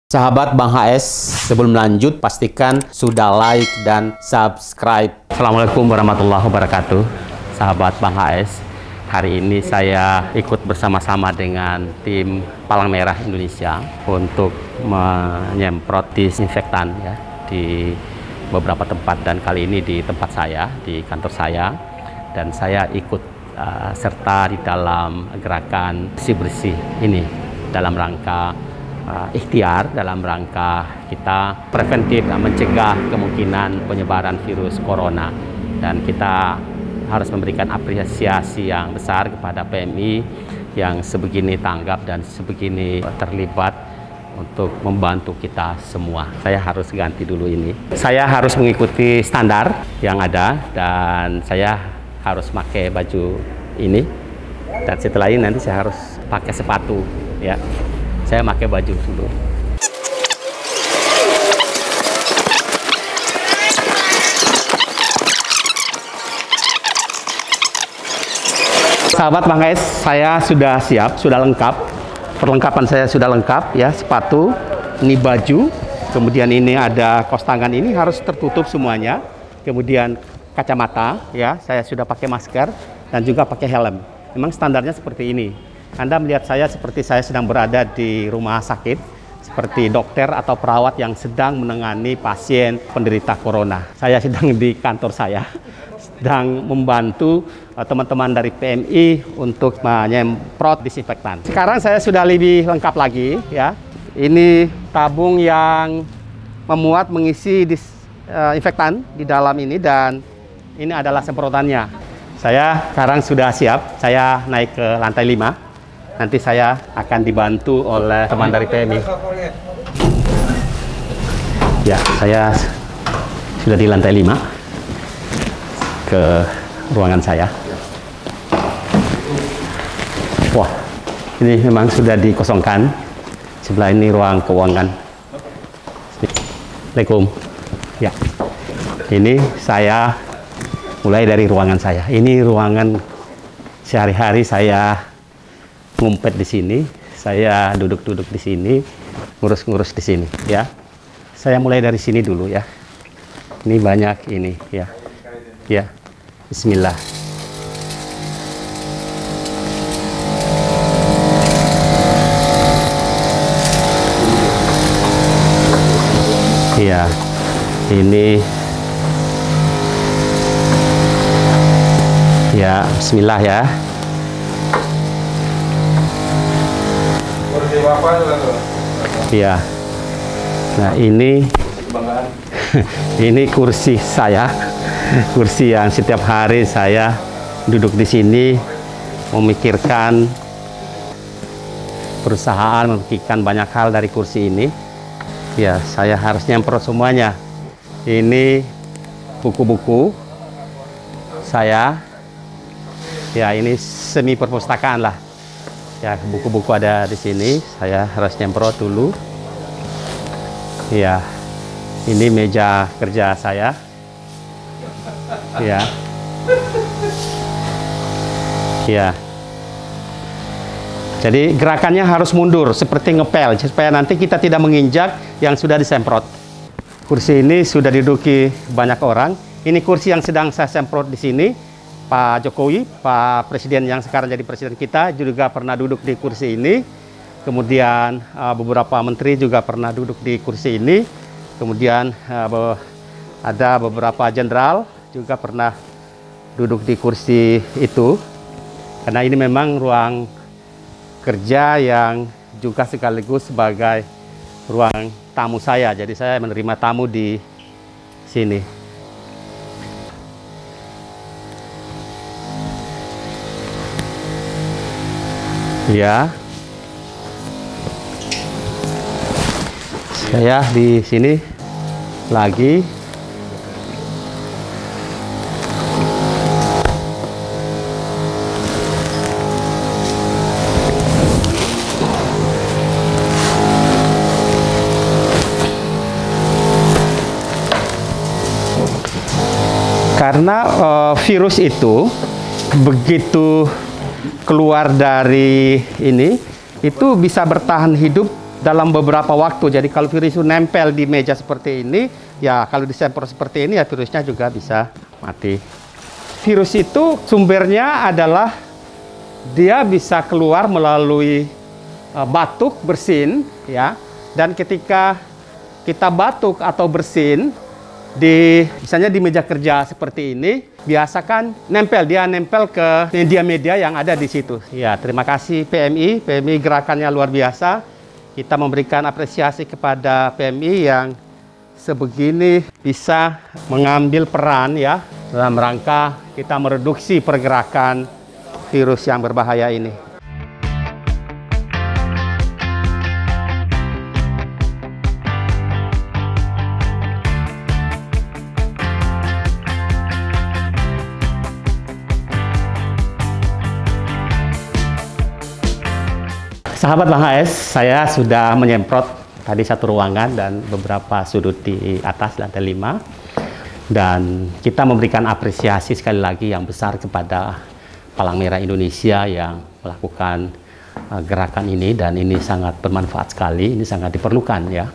Sahabat Bang HS, sebelum lanjut pastikan sudah like dan subscribe. Assalamualaikum warahmatullahi wabarakatuh. Sahabat Bang HS, hari ini saya ikut bersama-sama dengan tim Palang Merah Indonesia untuk menyemprot disinfektan ya di beberapa tempat, dan kali ini di tempat saya, di kantor saya, dan saya ikut serta di dalam gerakan bersih-bersih ini dalam rangka ikhtiar, dalam rangka kita preventif dan mencegah kemungkinan penyebaran virus corona. Dan kita harus memberikan apresiasi yang besar kepada PMI yang sebegini tanggap dan sebegini terlibat untuk membantu kita semua. Saya harus ganti dulu ini. Saya harus mengikuti standar yang ada dan saya harus pakai baju ini. Dan setelah ini nanti saya harus pakai sepatu ya. Saya pakai baju dulu. Sahabat Bang HS, saya sudah siap, sudah lengkap. Perlengkapan saya sudah lengkap ya, sepatu, ini baju, kemudian ini ada kaos tangan, ini harus tertutup semuanya. Kemudian kacamata ya, saya sudah pakai masker dan juga pakai helm. Memang standarnya seperti ini. Anda melihat saya seperti saya sedang berada di rumah sakit, seperti dokter atau perawat yang sedang menangani pasien penderita corona. Saya sedang di kantor saya, sedang membantu teman-teman dari PMI untuk menyemprot disinfektan. Sekarang saya sudah lebih lengkap lagi ya. Ini tabung yang memuat mengisi disinfektan di dalam ini, dan ini adalah semprotannya. Saya sekarang sudah siap, saya naik ke lantai 5. Nanti saya akan dibantu oleh teman dari PMI. Ya, saya sudah di lantai 5 ke ruangan saya. Wah, ini memang sudah dikosongkan. Sebelah ini ruang keuangan. Assalamualaikum. Ya, ini saya mulai dari ruangan saya. Ini ruangan sehari-hari saya ngumpet di sini, saya duduk-duduk di sini, ngurus-ngurus di sini ya. Saya mulai dari sini dulu ya. Ini banyak ini ya. Ya. Bismillah. Iya. Ini ya, bismillah ya. Iya. Nah, ini ini kursi saya. Kursi yang setiap hari saya duduk di sini memikirkan perusahaan, memikirkan banyak hal dari kursi ini. Ya, saya harus nyemprot semuanya. Ini buku-buku saya. Ya, ini semi perpustakaan lah. Ya, buku-buku ada di sini. Saya harus nyemprot dulu. Ya, ini meja kerja saya. Ya. Ya. Jadi gerakannya harus mundur seperti ngepel supaya nanti kita tidak menginjak yang sudah disemprot. Kursi ini sudah diduduki banyak orang. Ini kursi yang sedang saya semprot di sini. Pak Jokowi, Pak Presiden yang sekarang jadi Presiden kita juga pernah duduk di kursi ini. Kemudian beberapa menteri juga pernah duduk di kursi ini. Kemudian ada beberapa jenderal juga pernah duduk di kursi itu. Karena ini memang ruang kerja yang juga sekaligus sebagai ruang tamu saya. Jadi saya menerima tamu di sini. Ya, saya di sini lagi. Karena virus itu begitu keluar dari ini, itu bisa bertahan hidup dalam beberapa waktu. Jadi kalau virus itu nempel di meja seperti ini, ya kalau disemprot seperti ini ya virusnya juga bisa mati. Virus itu sumbernya adalah dia bisa keluar melalui batuk, bersin, ya. Dan ketika kita batuk atau bersin misalnya di meja kerja seperti ini, biasakan dia nempel ke media-media yang ada di situ. Ya, terima kasih PMI gerakannya luar biasa. Kita memberikan apresiasi kepada PMI yang sebegini bisa mengambil peran ya dalam rangka kita mereduksi pergerakan virus yang berbahaya ini. Sahabat Bang HS, saya sudah menyemprot tadi satu ruangan dan beberapa sudut di atas lantai 5. Dan kita memberikan apresiasi sekali lagi yang besar kepada Palang Merah Indonesia yang melakukan gerakan ini. Dan ini sangat bermanfaat sekali, ini sangat diperlukan ya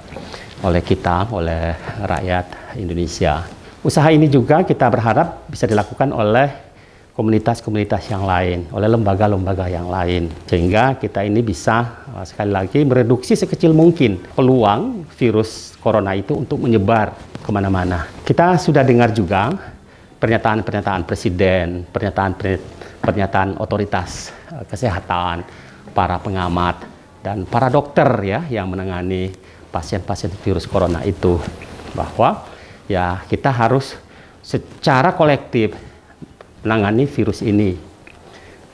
oleh kita, oleh rakyat Indonesia. Usaha ini juga kita berharap bisa dilakukan oleh komunitas-komunitas yang lain, oleh lembaga-lembaga yang lain. Sehingga kita ini bisa sekali lagi mereduksi sekecil mungkin peluang virus corona itu untuk menyebar kemana-mana. Kita sudah dengar juga pernyataan-pernyataan presiden, pernyataan otoritas kesehatan, para pengamat, dan para dokter ya yang menangani pasien-pasien virus corona itu. Bahwa ya kita harus secara kolektif menangani virus ini.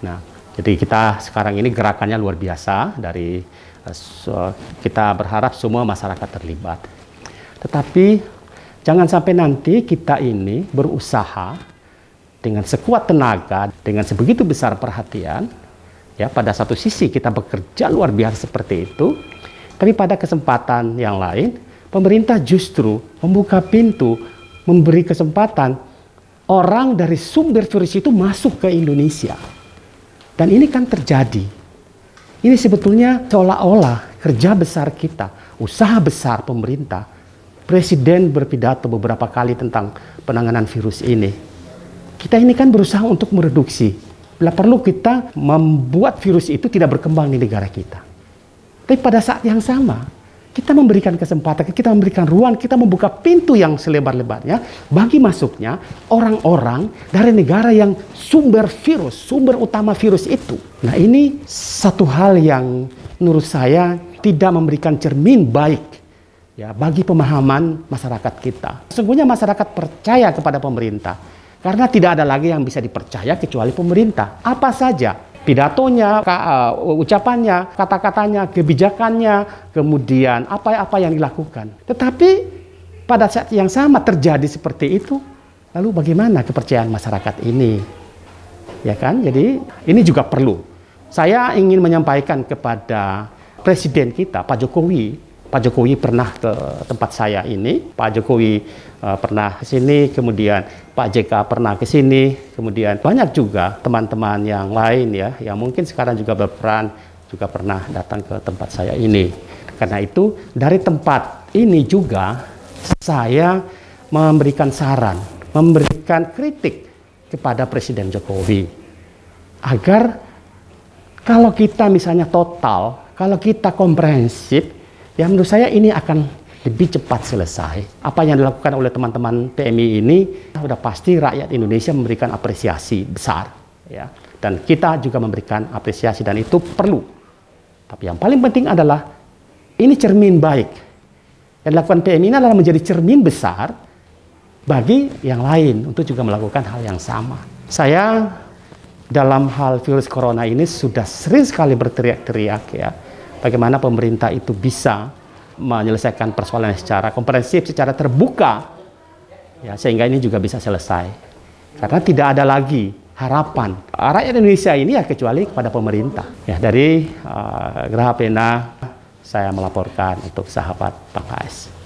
Nah, jadi kita sekarang ini gerakannya luar biasa dari kita berharap semua masyarakat terlibat. Tetapi jangan sampai nanti kita ini berusaha dengan sekuat tenaga, dengan sebegitu besar perhatian, ya pada satu sisi kita bekerja luar biasa seperti itu, tapi pada kesempatan yang lain pemerintah justru membuka pintu, memberi kesempatan orang dari sumber virus itu masuk ke Indonesia. Dan ini kan terjadi. Ini sebetulnya seolah-olah kerja besar kita, usaha besar pemerintah. Presiden berpidato beberapa kali tentang penanganan virus ini. Kita ini kan berusaha untuk mereduksi. Bila perlu kita membuat virus itu tidak berkembang di negara kita. Tapi pada saat yang sama, kita memberikan kesempatan, kita memberikan ruang, kita membuka pintu yang selebar-lebarnya bagi masuknya orang-orang dari negara yang sumber utama virus itu. Nah, ini satu hal yang menurut saya tidak memberikan cermin baik ya bagi pemahaman masyarakat kita. Sesungguhnya masyarakat percaya kepada pemerintah karena tidak ada lagi yang bisa dipercaya kecuali pemerintah. Apa saja pidatonya, ucapannya, kata-katanya, kebijakannya, kemudian apa yang dilakukan. Tetapi pada saat yang sama terjadi seperti itu, lalu bagaimana kepercayaan masyarakat ini? Ya kan? Jadi ini juga perlu. Saya ingin menyampaikan kepada Presiden kita, Pak Jokowi. Pak Jokowi pernah ke tempat saya ini, Pak Jokowi pernah ke sini, kemudian Pak JK pernah ke sini, kemudian banyak juga teman-teman yang lain ya, yang mungkin sekarang juga berperan, juga pernah datang ke tempat saya ini. Karena itu dari tempat ini juga saya memberikan saran, memberikan kritik kepada Presiden Jokowi. Agar kalau kita misalnya total, kalau kita komprehensif, ya menurut saya ini akan lebih cepat selesai. Apa yang dilakukan oleh teman-teman PMI ini sudah pasti rakyat Indonesia memberikan apresiasi besar ya. Dan kita juga memberikan apresiasi dan itu perlu. Tapi yang paling penting adalah ini cermin baik. Yang dilakukan PMI ini adalah menjadi cermin besar bagi yang lain untuk juga melakukan hal yang sama. Saya dalam hal virus corona ini sudah sering sekali berteriak-teriak ya. Bagaimana pemerintah itu bisa menyelesaikan persoalan secara komprehensif, secara terbuka, ya, sehingga ini juga bisa selesai. Karena tidak ada lagi harapan rakyat Indonesia ini ya kecuali kepada pemerintah. Ya, dari Geraha Pena saya melaporkan untuk sahabat Bang HS.